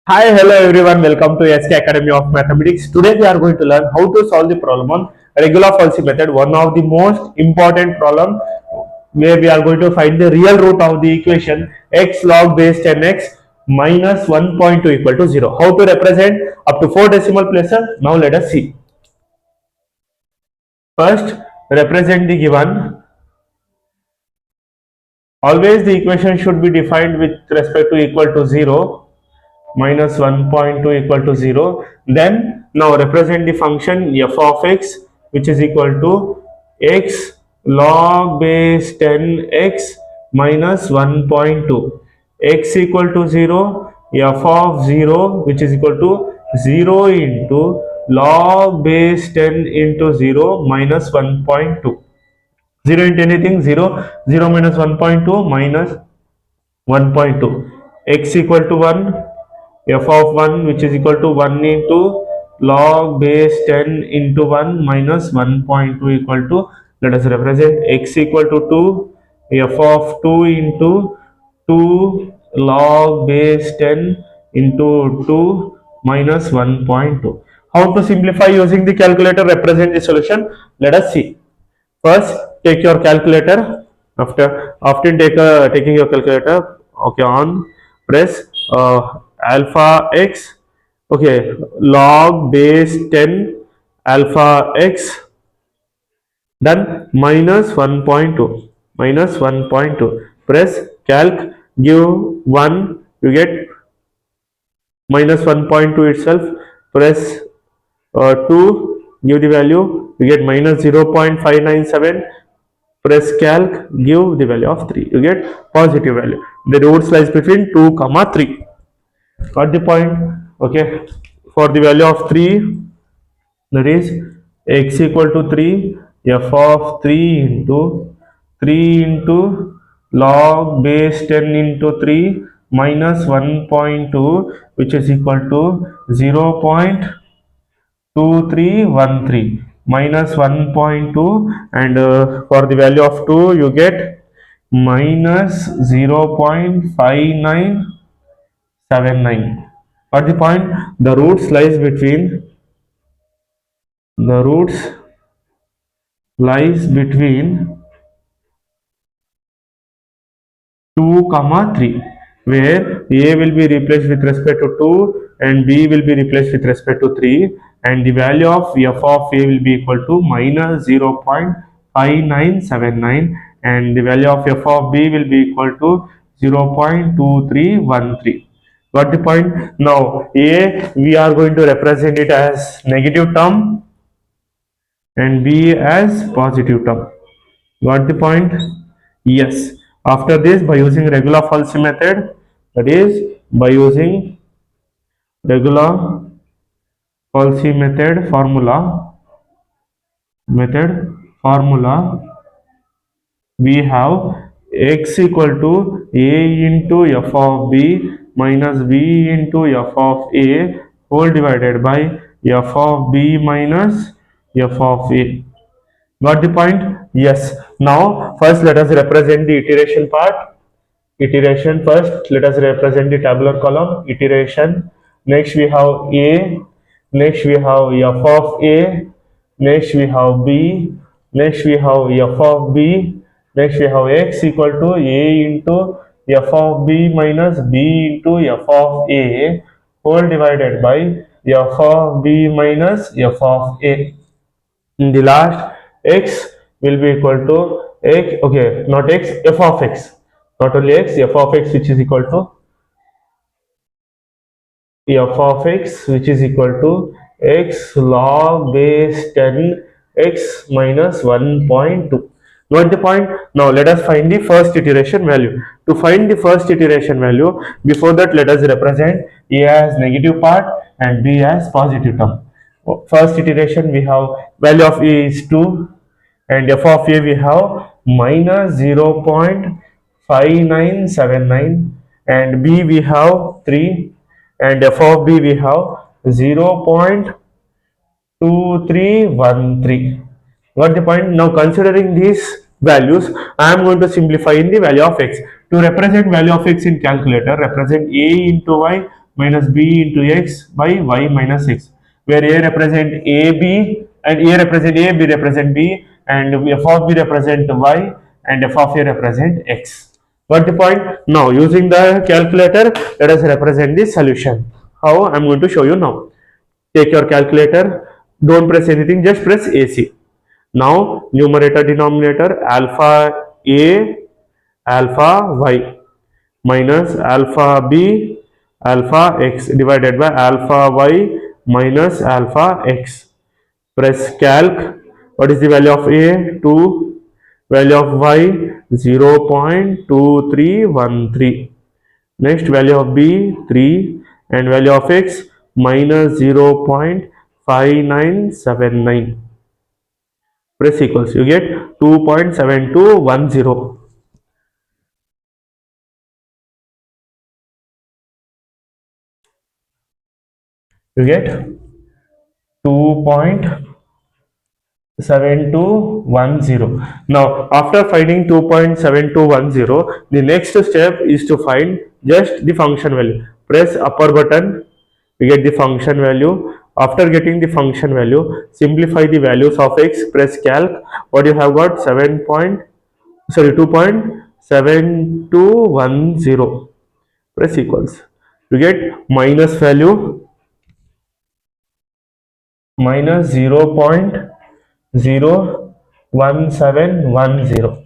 Hi, hello everyone. Welcome to SK Academy of Mathematics. Today we are going to learn how to solve the problem on Regula-Falsi method, one of the most important problem where we are going to find the real root of the equation x log base 10x minus 1.2 equal to 0. How to represent up to 4 decimal places? Now let us see. First, represent the given. Always the equation should be defined with respect to equal to 0. Minus 1.2 equal to 0. Then now represent the function f of x, which is equal to x log base 10x minus 1.2. X equal to 0, f of 0, which is equal to 0 into log base 10 into 0 minus 1.2. 0 into anything, 0. 0 minus 1.2 minus 1.2. X equal to 1, f of 1, which is equal to 1 into log base 10 into 1 minus 1.2 equal to, let us represent x equal to 2, f of 2 into 2 log base 10 into 2 minus 1.2. How to simplify using the calculator, represent the solution? Let us see. First, take your calculator. Taking your calculator, okay, on press alpha x, okay, log base 10 alpha x, then minus 1.2 press calc, give 1, you get minus 1.2 itself, press 2, give the value, you get minus 0.597, press calc, give the value of 3, you get positive value. The roots lies between 2 comma 3. Got the point? Okay, for the value of 3, that is x equal to 3, f of 3 into log base 10 into 3 minus 1.2, which is equal to 0.2313 minus 1.2, and for the value of 2 you get minus 0.5979. Got the point? The roots lies between the roots lies between 2 comma 3, where a will be replaced with respect to 2 and b will be replaced with respect to 3, and the value of f of a will be equal to minus 0.5979, and the value of f of b will be equal to 0.2313. Got the point? Now a we are going to represent it as negative term and b as positive term. Got the point? Yes. After this, by using Regula-Falsi method, that is by using Regula-Falsi method formula, we have x equal to a into f of b minus b into f of a whole divided by f of b minus f of a. Got the point? Yes. Now first let us represent the iteration part. Iteration first, let us represent the tabular column. Iteration. Next we have a. Next we have f of a. Next we have b. Next we have f of b. Next we have x equal to a into f of b minus b into f of a whole divided by f of b minus f of a. In the last, x will be equal to x, okay, not x, f of x, not only x, f of x, which is equal to x log base 10 x minus 1.2. Note the point. Now let us find the first iteration value. To find the first iteration value, before that let us represent a as negative part and b as positive term. First iteration we have value of a is 2 and f of a we have minus 0.5979 and b we have 3 and f of b we have 0.2313. Got the point? Now considering these values, I am going to simplify in the value of x. To represent value of x in calculator, represent a into y minus b into x by y minus x, where a represent a b and a represent a, b represent b, and f of b represent y and f of a represent x. Got the point? Now using the calculator, let us represent the solution. How? I am going to show you now. Take your calculator, don't press anything, just press AC. Now numerator denominator alpha a alpha y minus alpha b alpha x divided by alpha y minus alpha x. Press calc. What is the value of a? 2. Value of y 0.2313. Next value of b 3 and value of x minus 0.5979. Press equals. You get 2.7210. You get 2.7210. Now after finding 2.7210, the next step is to find just the function value. Press upper button, we get the function value. After getting the function value, simplify the values of x, press calc. What you have got? 2.7210. Press equals. You get minus value minus 0.01710.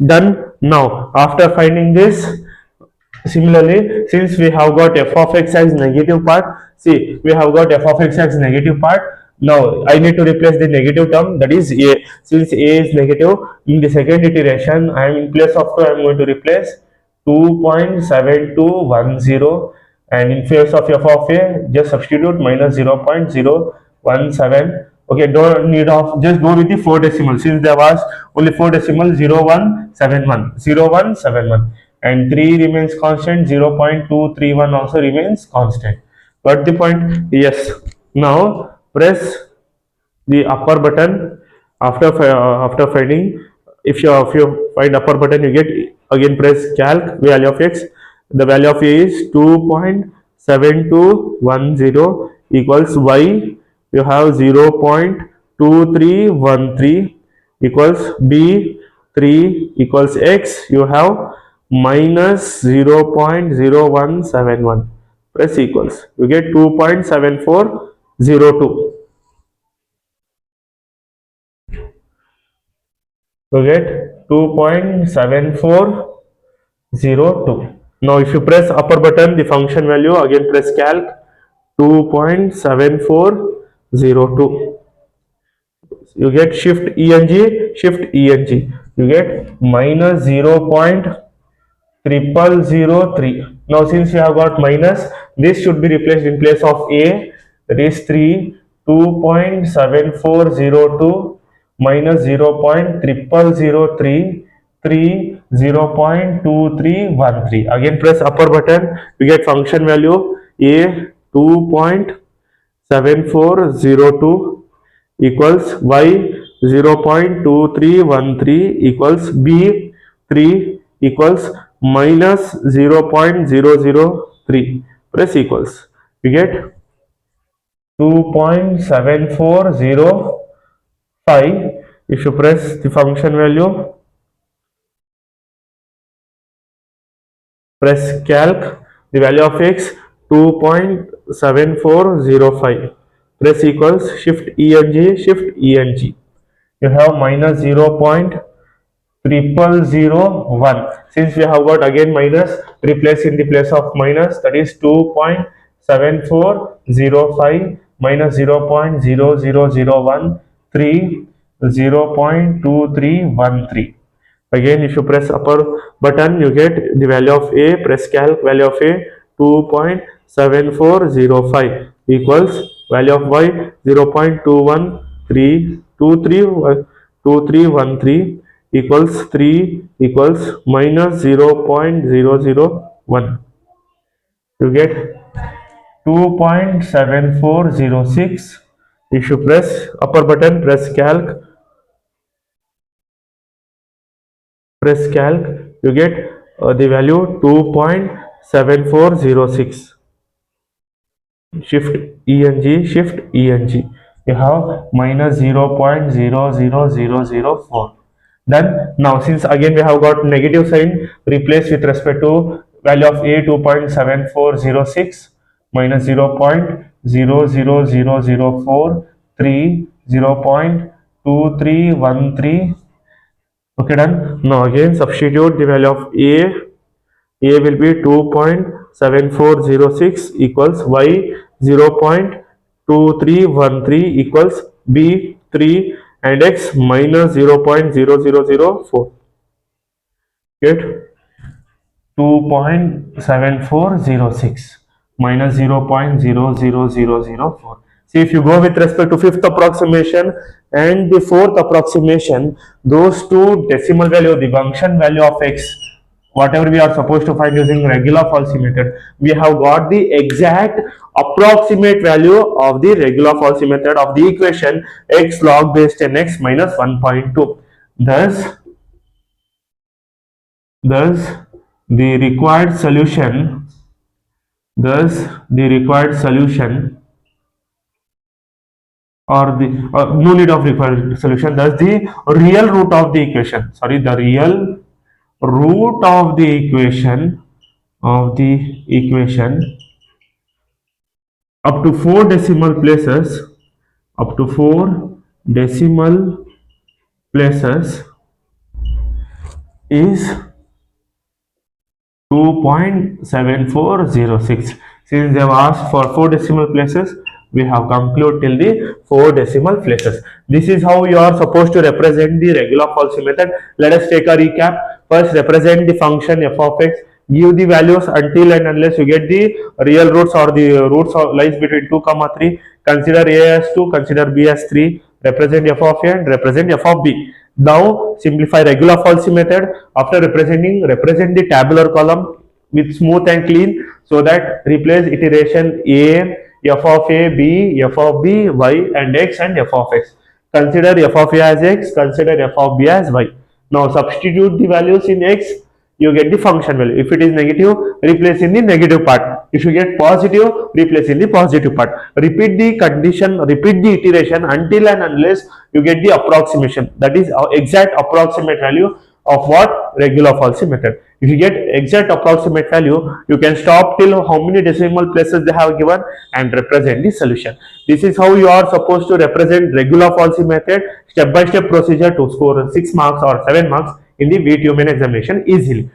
Done. Now after finding this, similarly, since we have got f of x as negative part, see, we have got f of x as negative part. Now I need to replace the negative term, that is a. Since a is negative, in the second iteration I am in place of 2, I am going to replace 2.7210, and in place of f of a just substitute minus 0.017. Okay, don't need of, just go with the 4 decimal, since there was only 4 decimal. 0171 and 3 remains constant, 0.231 also remains constant. Got the point? Yes. Now press the upper button. After finding, if you find upper button, you get, again press calc, value of x. The value of a is 2.7210 equals y, you have 0.2313 equals b 3 equals x, you have minus 0.0171. Press equals, you get 2.7402. You get 2.7402. Now if you press upper button, the function value, again press calc, 2.7402. You get shift eng, you get minus 0.0003. Now since you have got minus, this should be replaced in place of a, that is 3. 2.7402 minus 0.0003 3 0.2313. Again press upper button, we get function value a 2.7402 equals y 0.2313 equals b 3 equals minus 0.003. Press equals, we get 2.7405. If you press the function value, press calc, the value of x 2.7405. Press equals, shift eng. You have minus 0.0001. Since we have got again minus, replace in the place of minus, that is 2.7405 minus 0.0001 3 0.2313. Again, if you press upper button, you get the value of a. Press calc, value of a 2.7405 equals value of y 0.213 equals 3 equals minus 0.001. You get 2.7406. If you press upper button, press calc, you get the value 2.7406. shift shift ENG. You have minus 0.00004. Then now since again we have got negative sign, replace with respect to value of a 2.7406 minus 0.00004 0.2313. Okay, done. Now again substitute the value of a will be 2.7406 equals y 0.2313 equals b 3 and x minus 0.0004. Get 2.7406 minus 0.00004. See, if you go with respect to fifth approximation and the fourth approximation, those two decimal value, the function value of x, whatever we are supposed to find using Regula-Falsi method, we have got the exact approximate value of the Regula-Falsi method of the equation x log base 10x minus 1.2. Thus, the required solution, or the no need of required solution, thus the real root of the equation, the real root of the equation up to 4 decimal places, up to 4 decimal places is 2.7406. Since they have asked for 4 decimal places, we have concluded till the 4 decimal places. This is how you are supposed to represent the Regula-Falsi method. Let us take a recap. First, represent the function f of x. Give the values until and unless you get the real roots, or the roots lies between 2, 3. Consider a as 2, consider b as 3. Represent f of a and represent f of b. Now simplify Regula-Falsi method. After represent the tabular column with smooth and clean, so that replace iteration a, f of a, b, f of b, y and x and f of x. Consider f of a as x, consider f of b as y. Now substitute the values in x, you get the function value. If it is negative, replace in the negative part. If you get positive, replace in the positive part. Repeat the condition, repeat the iteration until and unless you get the approximation, that is exact approximate value of what? Regula-Falsi method. If you get exact approximate value, you can stop till how many decimal places they have given and represent the solution. This is how you are supposed to represent Regula-Falsi method, step by step procedure to score 6 marks or 7 marks in the VTU main examination easily.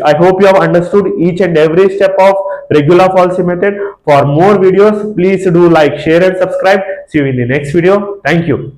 I hope you have understood each and every step of Regula-Falsi method. For more videos, please do like, share and subscribe. See you in the next video. Thank you.